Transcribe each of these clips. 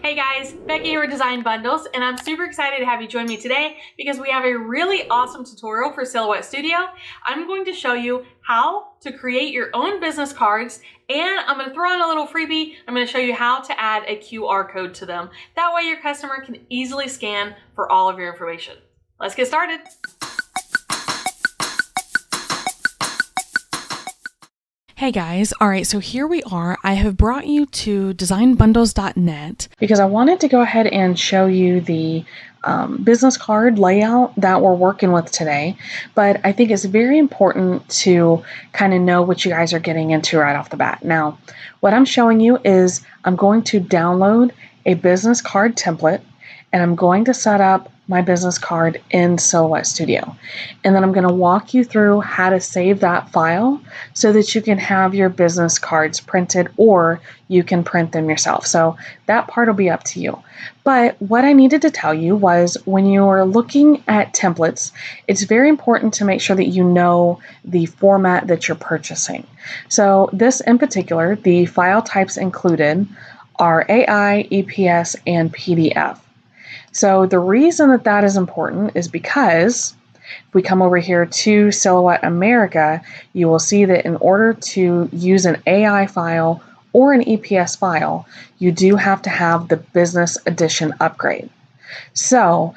Hey guys, Becky here with Design Bundles, and I'm super excited to have you join me today because we have a really awesome tutorial for Silhouette Studio. I'm going to show you how to create your own business cards, and I'm going to throw in a little freebie. I'm going to show you how to add a QR code to them. That way your customer can easily scan for all of your information. Let's get started. Hey guys, all right, so here we are. I have brought you to designbundles.net because I wanted to go ahead and show you the business card layout that we're working with today. But I think it's very important to kind of know what you guys are getting into right off the bat. Now, what I'm showing you is I'm going to download a business card template and I'm going to set up my business card in Silhouette Studio. And then I'm going to walk you through how to save that file so that you can have your business cards printed or you can print them yourself. So that part will be up to you. But what I needed to tell you was when you are looking at templates, it's very important to make sure that you know the format that you're purchasing. So this in particular, the file types included are AI, EPS, and PDF. So the reason that that is important is because if we come over here to Silhouette America, you will see that in order to use an AI file or an EPS file, you do have to have the business edition upgrade. So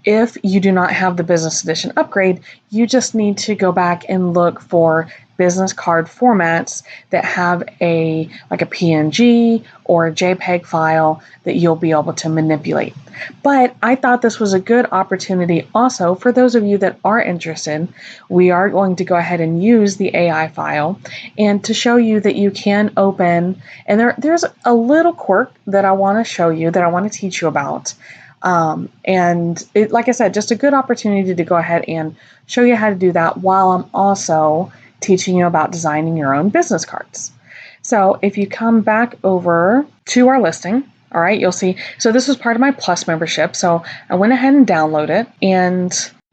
if you do not have the business edition upgrade, you just need to go back and look for business card formats that have like a PNG or a JPEG file that you'll be able to manipulate. But I thought this was a good opportunity also for those of you that are interested. We are going to go ahead and use the AI file and to show you that you can open, and there's a little quirk that I want to show you, that I want to teach you about. And it, like I said, just a good opportunity to go ahead and show you how to do that while I'm also teaching you about designing your own business cards. So if you come back over to our listing, all right, you'll see, so this was part of my Plus membership. So I went ahead and downloaded it. And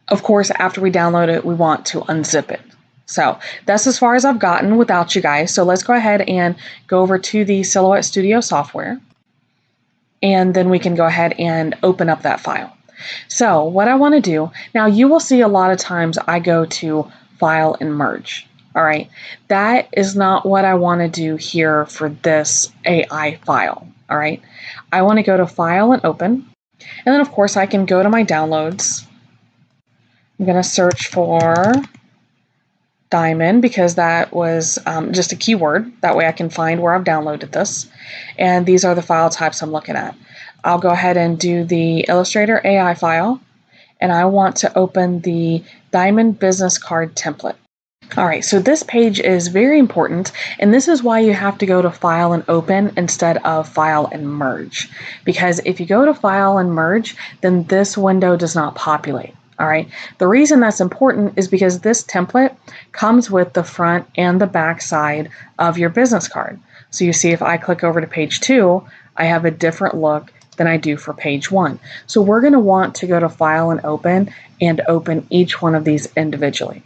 of course, after we download it, we want to unzip it. So that's as far as I've gotten without you guys. So let's go ahead and go over to the Silhouette Studio software. And then we can go ahead and open up that file. So what I want to do, now you will see a lot of times I go to File and Merge. All right, that is not what I want to do here for this AI file. All right, I want to go to File and Open. And then of course I can go to my downloads. I'm going to search for diamond because that was just a keyword. That way I can find where I've downloaded this. And these are the file types I'm looking at. I'll go ahead and do the Illustrator AI file. And I want to open the Diamond Business Card template. All right, so this page is very important, and this is why you have to go to File and Open instead of File and Merge. Because if you go to File and Merge, then this window does not populate. All right, the reason that's important is because this template comes with the front and the back side of your business card. So you see if I click over to page 2, I have a different look than I do for page 1. So we're going to want to go to File and Open each one of these individually.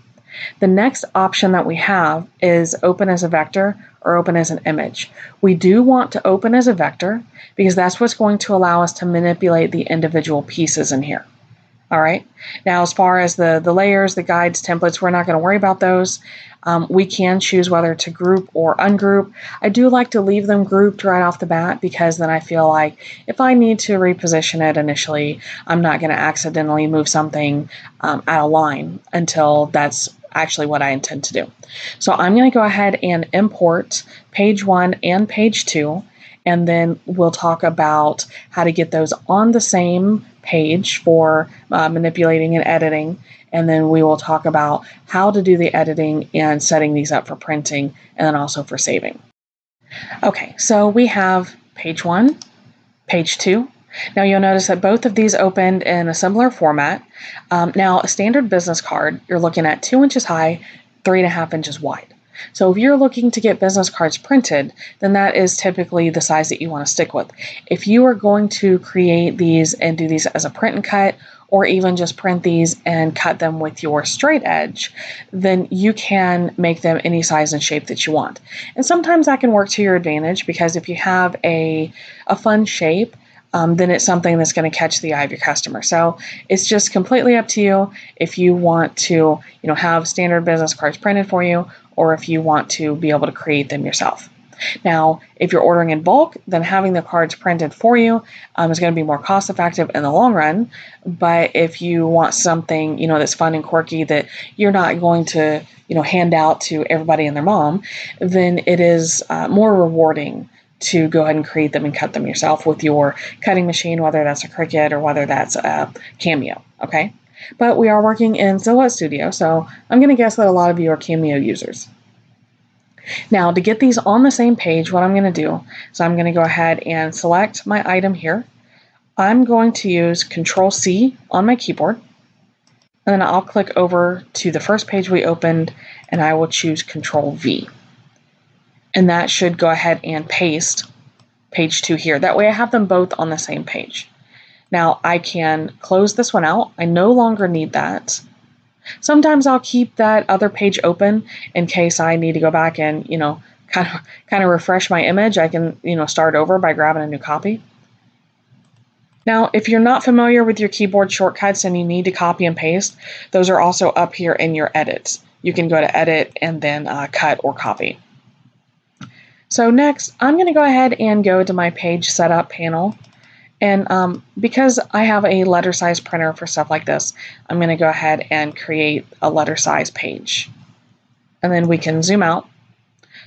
The next option that we have is open as a vector or open as an image. We do want to open as a vector because that's what's going to allow us to manipulate the individual pieces in here. All right. Now, as far as the layers, the guides, templates, we're not going to worry about those. We can choose whether to group or ungroup. I do like to leave them grouped right off the bat because then I feel like if I need to reposition it initially, I'm not going to accidentally move something out of line until that's actually what I intend to do. So I'm going to go ahead and import page 1 and page 2, and then we'll talk about how to get those on the same page for manipulating and editing. And then we will talk about how to do the editing and setting these up for printing and then also for saving. Okay, so we have page 1, page 2. Now you'll notice that both of these opened in a similar format. Now a standard business card, you're looking at 2 inches high, 3.5 inches wide. So if you're looking to get business cards printed, then that is typically the size that you want to stick with. If you are going to create these and do these as a print and cut, or even just print these and cut them with your straight edge, then you can make them any size and shape that you want. And sometimes that can work to your advantage, because if you have a fun shape, then it's something that's going to catch the eye of your customer. So it's just completely up to you if you want to, have standard business cards printed for you, or if you want to be able to create them yourself. Now, if you're ordering in bulk, then having the cards printed for you is going to be more cost effective in the long run. But if you want something, that's fun and quirky that you're not going to, hand out to everybody and their mom, then it is more rewarding to go ahead and create them and cut them yourself with your cutting machine, whether that's a Cricut or whether that's a Cameo, okay? But we are working in Silhouette Studio, so I'm going to guess that a lot of you are Cameo users. Now, to get these on the same page, what I'm going to do is I'm going to go ahead and select my item here. I'm going to use Control-C on my keyboard, and then I'll click over to the first page we opened, and I will choose Control-V. And that should go ahead and paste page 2 here. That way I have them both on the same page. Now I can close this one out. I no longer need that. Sometimes I'll keep that other page open in case I need to go back and, kind of refresh my image. I can, start over by grabbing a new copy. Now, if you're not familiar with your keyboard shortcuts and you need to copy and paste, those are also up here in your edits. You can go to edit and then cut or copy. So next, I'm going to go ahead and go to my page setup panel. And because I have a letter size printer for stuff like this, I'm going to go ahead and create a letter size page. And then we can zoom out,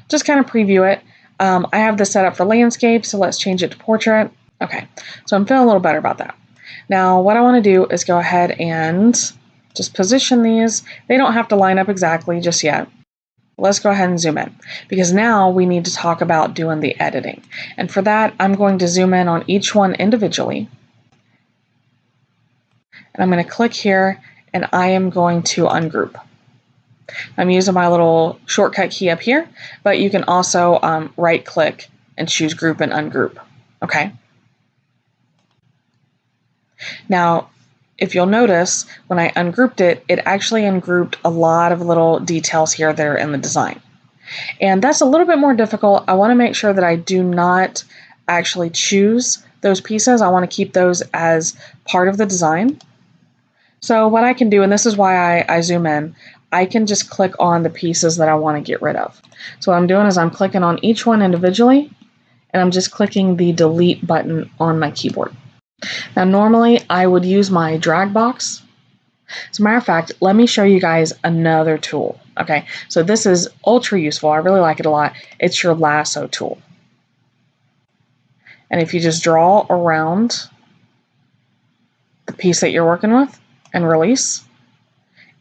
just kind of preview it. I have this set up for landscape, so let's change it to portrait. Okay, so I'm feeling a little better about that. Now what I want to do is go ahead and just position these. They don't have to line up exactly just yet. Let's go ahead and zoom in, because now we need to talk about doing the editing. And for that, I'm going to zoom in on each one individually. And I'm going to click here, and I am going to ungroup. I'm using my little shortcut key up here, but you can also right click and choose group and ungroup. Okay. Now, if you'll notice, when I ungrouped it, it actually ungrouped a lot of little details here that are in the design. And that's a little bit more difficult. I want to make sure that I do not actually choose those pieces. I want to keep those as part of the design. So what I can do, and this is why I zoom in, I can just click on the pieces that I want to get rid of. So what I'm doing is I'm clicking on each one individually, and I'm just clicking the delete button on my keyboard. Now, normally I would use my drag box. As a matter of fact, let me show you guys another tool. Okay, so this is ultra useful. I really like it a lot. It's your lasso tool. And if you just draw around the piece that you're working with and release,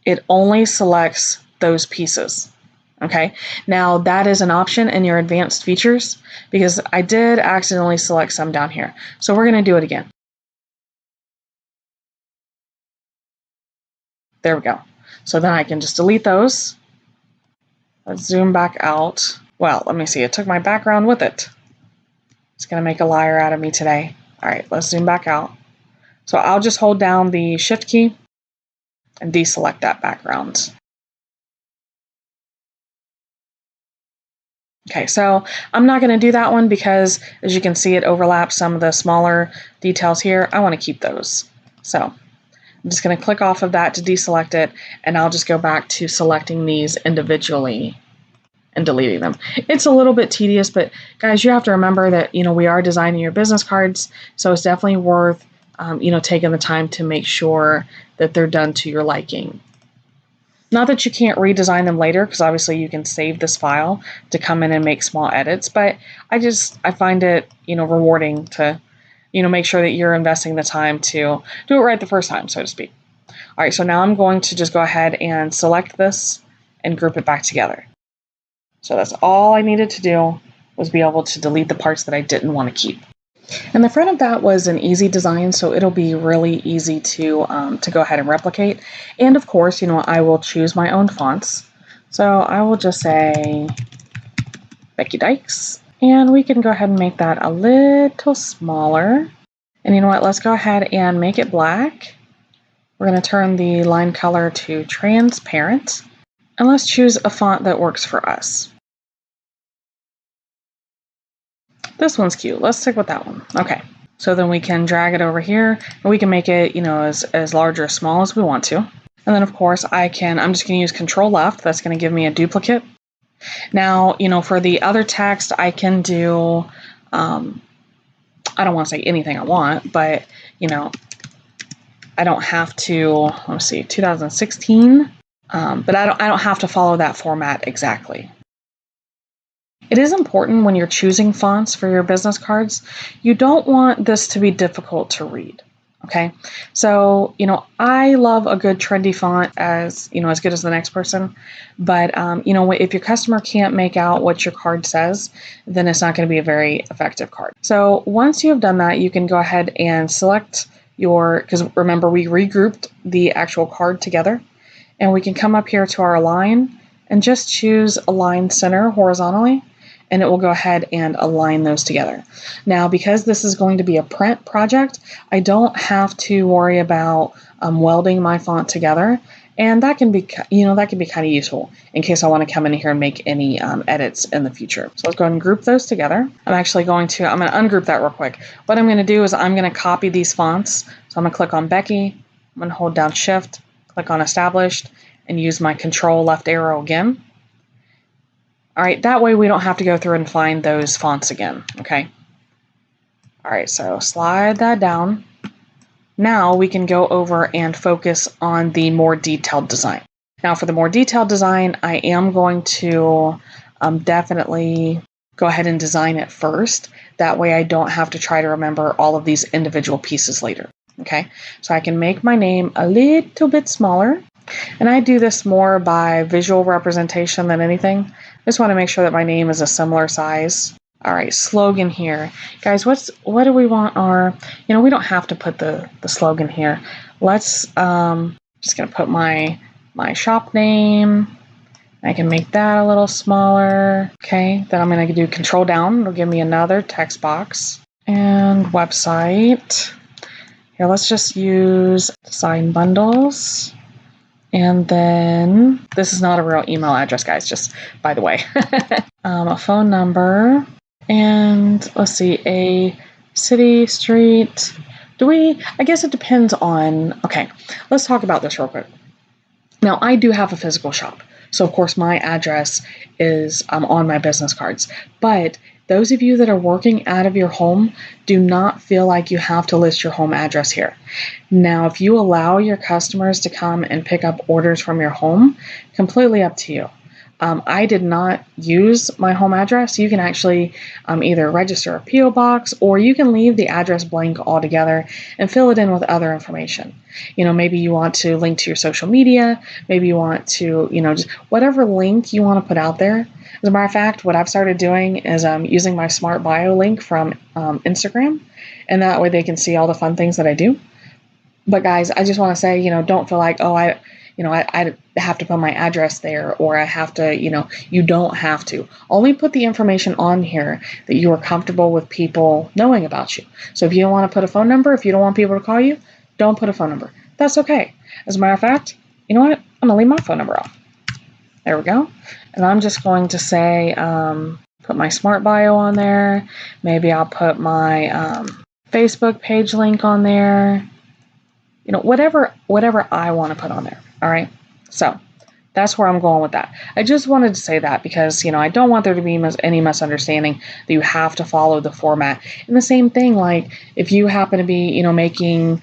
it only selects those pieces. Okay, now that is an option in your advanced features, because I did accidentally select some down here. So we're going to do it again. There we go. So then I can just delete those. Let's zoom back out. Well, let me see. It took my background with it. It's going to make a liar out of me today. All right, let's zoom back out. So I'll just hold down the Shift key and deselect that background. Okay, so I'm not going to do that one because, as you can see, it overlaps some of the smaller details here. I want to keep those. So I'm just going to click off of that to deselect it, and I'll just go back to selecting these individually and deleting them. It's a little bit tedious, but guys, you have to remember that, we are designing your business cards, so it's definitely worth, taking the time to make sure that they're done to your liking. Not that you can't redesign them later, because obviously you can save this file to come in and make small edits, but I find it, rewarding to, make sure that you're investing the time to do it right the first time, so to speak. All right, so now I'm going to just go ahead and select this and group it back together. So that's all I needed to do, was be able to delete the parts that I didn't want to keep. And the front of that was an easy design, so it'll be really easy to go ahead and replicate. And of course, I will choose my own fonts. So I will just say Becky Dykes, and we can go ahead and make that a little smaller. And you know what? Let's go ahead and make it black. We're going to turn the line color to transparent, and let's choose a font that works for us. This one's cute. Let's stick with that one. Okay. So then we can drag it over here, and we can make it, as large or small as we want to. And then of course I'm just going to use Control Left. That's going to give me a duplicate. Now, for the other text, I can do, I don't want to say anything I want, but, I don't have to, let's see, 2016, but I don't have to follow that format exactly. It is important when you're choosing fonts for your business cards, you don't want this to be difficult to read. Okay. So, I love a good trendy font as good as the next person. But, if your customer can't make out what your card says, then it's not going to be a very effective card. So once you have done that, you can go ahead and select because remember, we regrouped the actual card together, and we can come up here to our align and just choose align center horizontally, and it will go ahead and align those together. Now, because this is going to be a print project, I don't have to worry about welding my font together, and that can be kind of useful in case I want to come in here and make any edits in the future. So let's go ahead and group those together. I'm going to ungroup that real quick. What I'm going to do is I'm going to copy these fonts. So I'm going to click on Becky. I'm going to hold down Shift, click on Established, and use my Control Left arrow again. All right, that way we don't have to go through and find those fonts again, okay? All right, so slide that down. Now we can go over and focus on the more detailed design. Now for the more detailed design, I am going to definitely go ahead and design it first. That way I don't have to try to remember all of these individual pieces later, okay? So I can make my name a little bit smaller. And I do this more by visual representation than anything. I just want to make sure that my name is a similar size. All right, slogan here. Guys, what do we want our, we don't have to put the slogan here. Let's, just going to put my shop name. I can make that a little smaller. Okay, then I'm going to do Control Down. It'll give me another text box. And website. Here, let's just use Design Bundles. And then, this is not a real email address, guys, just by the way. A phone number, and let's see, a city, street. I guess it depends on, okay, let's talk about this real quick. Now, I do have a physical shop. So, of course, my address is on my business cards. But those of you that are working out of your home, do not feel like you have to list your home address here. Now, if you allow your customers to come and pick up orders from your home, completely up to you. I did not use my home address. You can actually either register a P.O. box, or you can leave the address blank altogether and fill it in with other information. Maybe you want to link to your social media. Maybe you want to, just whatever link you want to put out there. As a matter of fact, what I've started doing is using my Smart Bio link from Instagram, and that way they can see all the fun things that I do. But guys, I just want to say, don't feel like, oh, I have to put my address there, or I have to, you don't have to. Only put the information on here that you are comfortable with people knowing about you. So if you don't want to put a phone number, if you don't want people to call you, don't put a phone number. That's okay. As a matter of fact, you know what? I'm going to leave my phone number off. There we go. And I'm just going to say, put my Smart Bio on there. Maybe I'll put my Facebook page link on there. Whatever I want to put on there. All right. So that's where I'm going with that. I just wanted to say that because, I don't want there to be any misunderstanding that you have to follow the format. And the same thing, like if you happen to be, making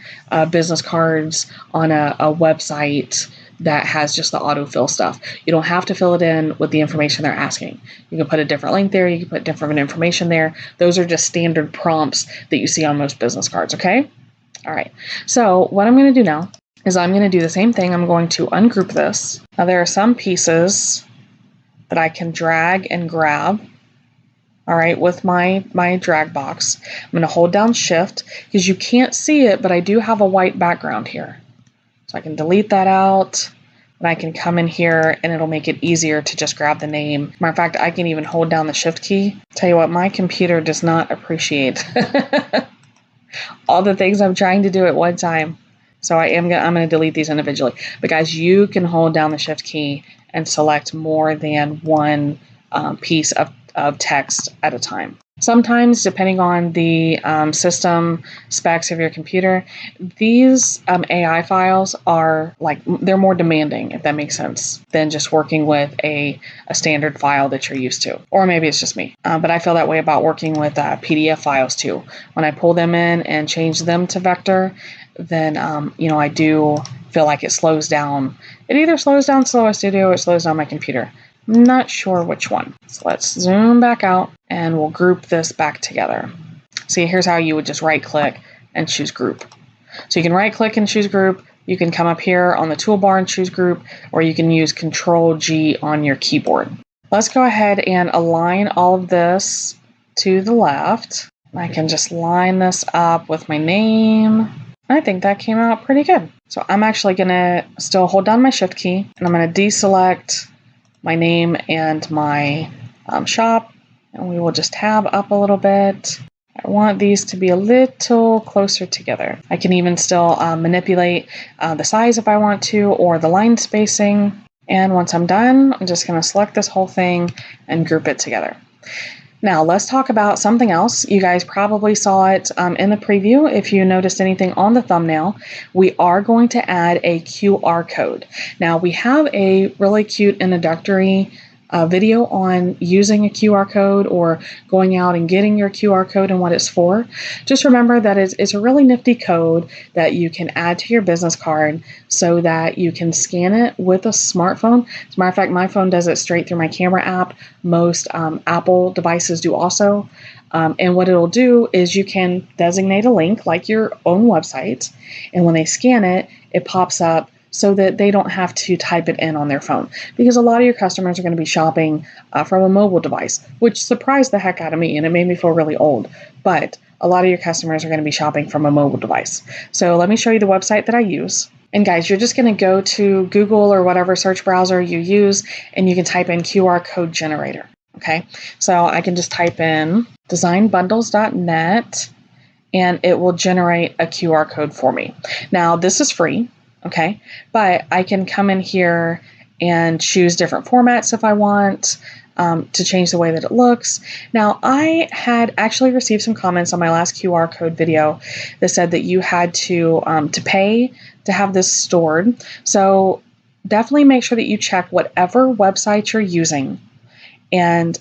business cards on a website that has just the autofill stuff, you don't have to fill it in with the information they're asking. You can put a different link there. You can put different information there. Those are just standard prompts that you see on most business cards. Okay. All right. So what I'm going to do now is I'm going to do the same thing. I'm going to ungroup this. Now there are some pieces that I can drag and grab. All right, with my drag box. I'm going to hold down Shift because you can't see it, but I do have a white background here. So I can delete that out. and I can come in here and it'll make it easier to just grab the name. Matter of fact, I can even hold down the shift key. Tell you what, my computer does not appreciate all the things I'm trying to do at one time. So I'm gonna delete these individually. But guys, you can hold down the shift key and select more than one piece of text at a time. Sometimes, depending on the system specs of your computer, these AI files are they're more demanding, if that makes sense, than just working with a standard file that you're used to. Or maybe it's just me. But I feel that way about working with PDF files too. When I pull them in and change them to vector, then I do feel like it slows down. It either slows down Silhouette Studio or it slows down my computer. I'm not sure which one. So let's zoom back out and we'll group this back together. See, here's how you would just right click and choose group. So you can right click and choose group. You can come up here on the toolbar and choose group, or you can use Control G on your keyboard. Let's go ahead and align all of this to the left. I can just line this up with my name. I think that came out pretty good. So I'm actually gonna still hold down my shift key and I'm gonna deselect my name and my shop, and we will just tab up a little bit. I want these to be a little closer together. I can even still manipulate the size if I want to, or the line spacing. And once I'm done, I'm just going to select this whole thing and group it together. Now let's talk about something else. You guys probably saw it in the preview. If you noticed anything on the thumbnail, we are going to add a QR code. Now we have a really cute introductory video on using a QR code or going out and getting your QR code and what it's for. Just remember that it's a really nifty code that you can add to your business card so that you can scan it with a smartphone. As a matter of fact, my phone does it straight through my camera app. Most Apple devices do also. And what it'll do is you can designate a link like your own website, and when they scan it, it pops up so that they don't have to type it in on their phone. Because a lot of your customers are going to be shopping from a mobile device, which surprised the heck out of me and it made me feel really old. But a lot of your customers are going to be shopping from a mobile device. So let me show you the website that I use. And guys, you're just going to go to Google or whatever search browser you use, and you can type in QR code generator. Okay, so I can just type in designbundles.net and it will generate a QR code for me. Now, this is free. Okay, but I can come in here and choose different formats if I want to change the way that it looks. Now, I had actually received some comments on my last QR code video that said that you had to pay to have this stored. So definitely make sure that you check whatever website you're using and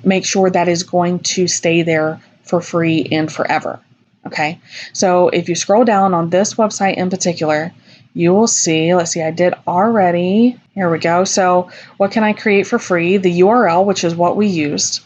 make sure that is going to stay there for free and forever. Okay, so if you scroll down on this website in particular, you will see, let's see, I did already. Here we go. So what can I create for free? The URL, which is what we used.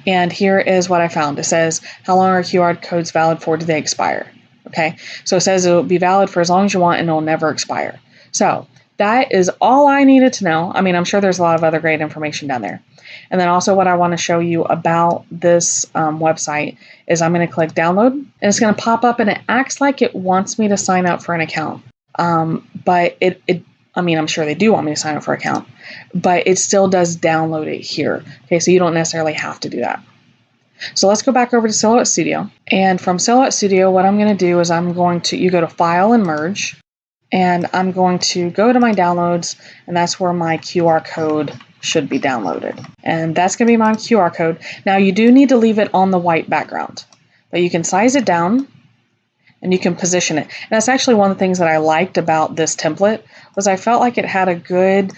And here is what I found. It says, how long are QR codes valid for? Do they expire? Okay. So it says it will be valid for as long as you want and it will never expire. So that is all I needed to know. I mean, I'm sure there's a lot of other great information down there. And then also what I want to show you about this website is I'm going to click download and it's going to pop up and it acts like it wants me to sign up for an account. But I mean, I'm sure they do want me to sign up for an account, but it still does download it here. Okay, so you don't necessarily have to do that. So let's go back over to Silhouette Studio. And from Silhouette Studio, what I'm going to do is you go to File and Merge, and I'm going to go to my downloads, and that's where my QR code should be downloaded. And that's going to be my QR code. Now, you do need to leave it on the white background, but you can size it down and you can position it. And that's actually one of the things that I liked about this template was I felt like it had a good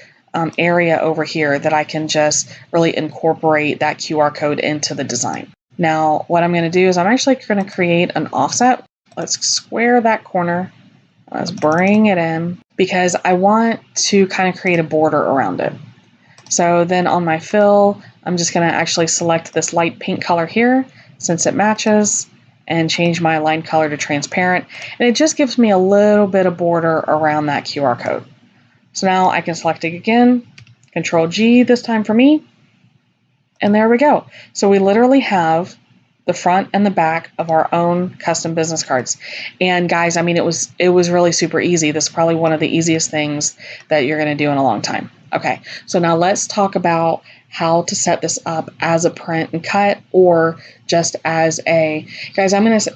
area over here that I can just really incorporate that QR code into the design. Now, what I'm going to do is I'm actually going to create an offset. Let's square that corner. Let's bring it in because I want to kind of create a border around it. So then on my fill, I'm just going to actually select this light pink color here since it matches, and change my line color to transparent. And it just gives me a little bit of border around that QR code. So now I can select it again, Control G this time for me, and there we go. So we literally have the front and the back of our own custom business cards. And guys, I mean, it was really super easy. This is probably one of the easiest things that you're going to do in a long time. Okay, so now let's talk about how to set this up as a print and cut, or just as a, guys,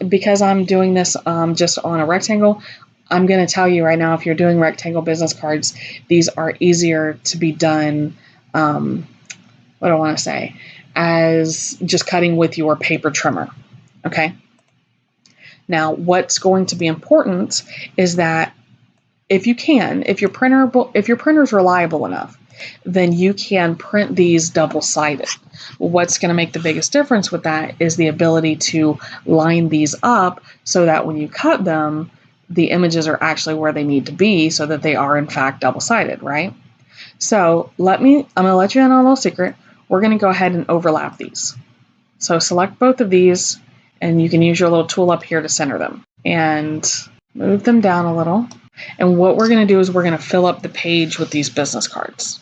because I'm doing this just on a rectangle, I'm going to tell you right now, if you're doing rectangle business cards, these are easier to be done, what do I want to say, as just cutting with your paper trimmer. Okay. Now, what's going to be important is that if your printer is reliable enough, then you can print these double-sided. What's going to make the biggest difference with that is the ability to line these up so that when you cut them, the images are actually where they need to be so that they are in fact double-sided, right? So I'm going to let you in on a little secret. We're going to go ahead and overlap these. So select both of these, and you can use your little tool up here to center them and move them down a little. And what we're going to do is we're going to fill up the page with these business cards.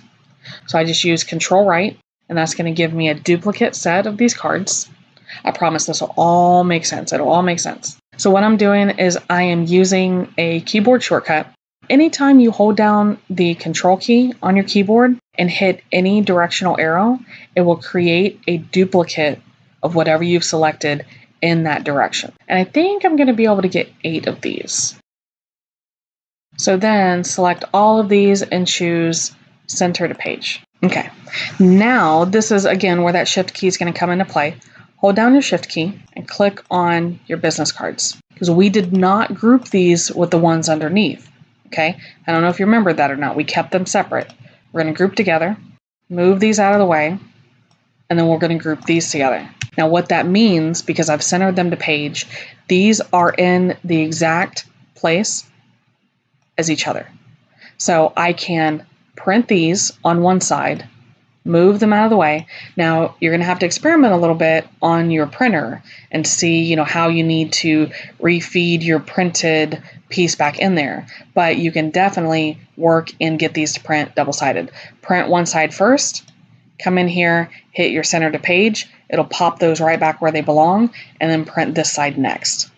So I just use Control Right, and that's going to give me a duplicate set of these cards. I promise this will all make sense. It'll all make sense. So what I'm doing is I am using a keyboard shortcut. Anytime you hold down the Control key on your keyboard and hit any directional arrow, it will create a duplicate of whatever you've selected in that direction. And I think I'm going to be able to get 8 of these. So then select all of these and choose Center to Page. Okay, now this is again where that Shift key is going to come into play. Hold down your Shift key and click on your business cards, because we did not group these with the ones underneath. Okay, I don't know if you remember that or not. We kept them separate. We're going to group together, move these out of the way, and then we're going to group these together. Now what that means, because I've centered them to page, these are in the exact place as each other. So I can print these on one side, move them out of the way. Now you're going to have to experiment a little bit on your printer and see, how you need to refeed your printed piece back in there. But you can definitely work and get these to print double-sided. Print one side first, come in here, hit your center to page. It'll pop those right back where they belong, and then print this side next.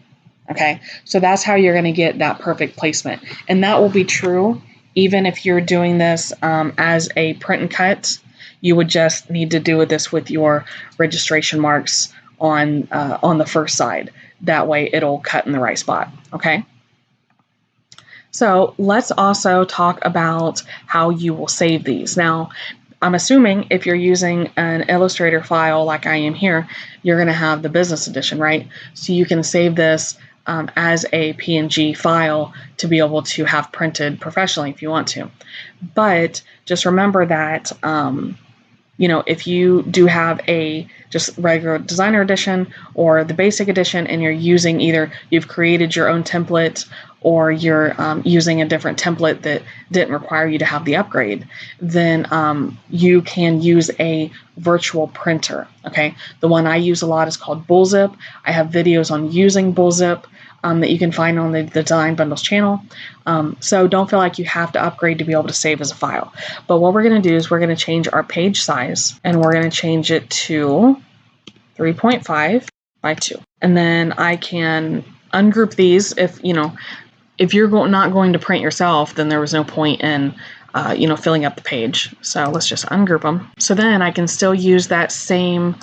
Okay, so that's how you're going to get that perfect placement. And that will be true even if you're doing this as a print and cut. You would just need to do this with your registration marks on the first side. That way it'll cut in the right spot. Okay. So let's also talk about how you will save these. Now, I'm assuming if you're using an Illustrator file like I am here, you're going to have the business edition, right? So you can save this as a PNG file to be able to have printed professionally if you want to. But just remember that if you do have a just regular designer edition or the basic edition, and you're using either you've created your own template or you're using a different template that didn't require you to have the upgrade, then you can use a virtual printer. Okay, the one I use a lot is called Bullzip. I have videos on using Bullzip that you can find on the Design Bundles channel. So don't feel like you have to upgrade to be able to save as a file. But what we're going to do is we're going to change our page size, and we're going to change it to 3.5 by 2. And then I can ungroup these. If you're not going to print yourself, then there was no point in filling up the page. So let's just ungroup them. So then I can still use that same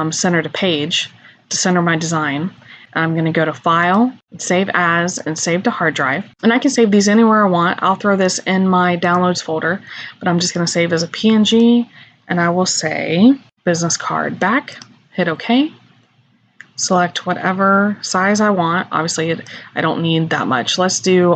center to page to center my design. I'm going to go to File, Save As, and Save to Hard Drive. And I can save these anywhere I want. I'll throw this in my Downloads folder, but I'm just going to save as a PNG, and I will say Business Card Back, hit OK. Select whatever size I want. Obviously, I don't need that much. Let's do,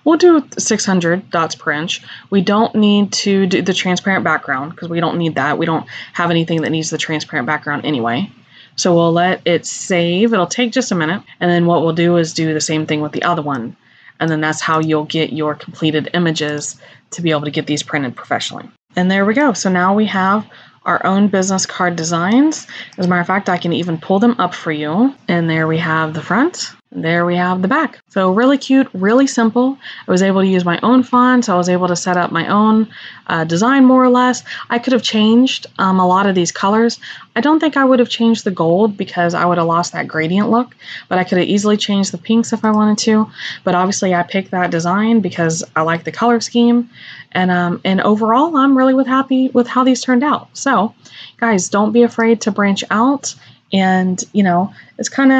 we'll do 600 dots per inch. We don't need to do the transparent background because we don't need that. We don't have anything that needs the transparent background anyway. So we'll let it save. It'll take just a minute. And then what we'll do is do the same thing with the other one. And then that's how you'll get your completed images to be able to get these printed professionally. And there we go. So now we have our own business card designs. As a matter of fact, I can even pull them up for you. And there we have the front, There we have the back. So really cute, really simple. I was able to use my own font. I was able to set up my own design more or less. I could have changed a lot of these colors. I don't think I would have changed the gold because I would have lost that gradient look, but I could have easily changed the pinks if I wanted to. But obviously I picked that design because I like the color scheme. And overall, I'm really happy with how these turned out. So guys, don't be afraid to branch out. And, it's kind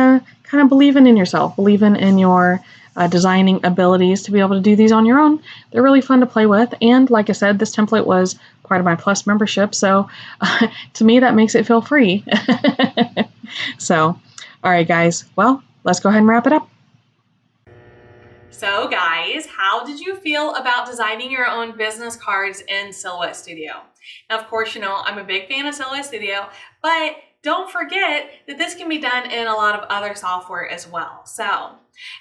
of believing in yourself, believing in your designing abilities to be able to do these on your own. They're really fun to play with. And like I said, this template was part of my Plus membership. So to me, that makes it feel free. So, all right, guys. Well, let's go ahead and wrap it up. So guys, how did you feel about designing your own business cards in Silhouette Studio? Now, of course, I'm a big fan of Silhouette Studio, but don't forget that this can be done in a lot of other software as well. So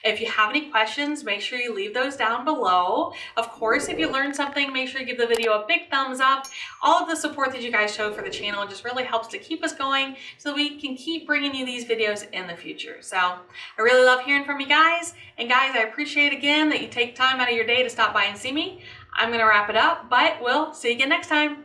if you have any questions, make sure you leave those down below. Of course, if you learned something, make sure you give the video a big thumbs up. All of the support that you guys showed for the channel just really helps to keep us going so we can keep bringing you these videos in the future. So I really love hearing from you guys. And guys, I appreciate again that you take time out of your day to stop by and see me. I'm going to wrap it up, but we'll see you again next time.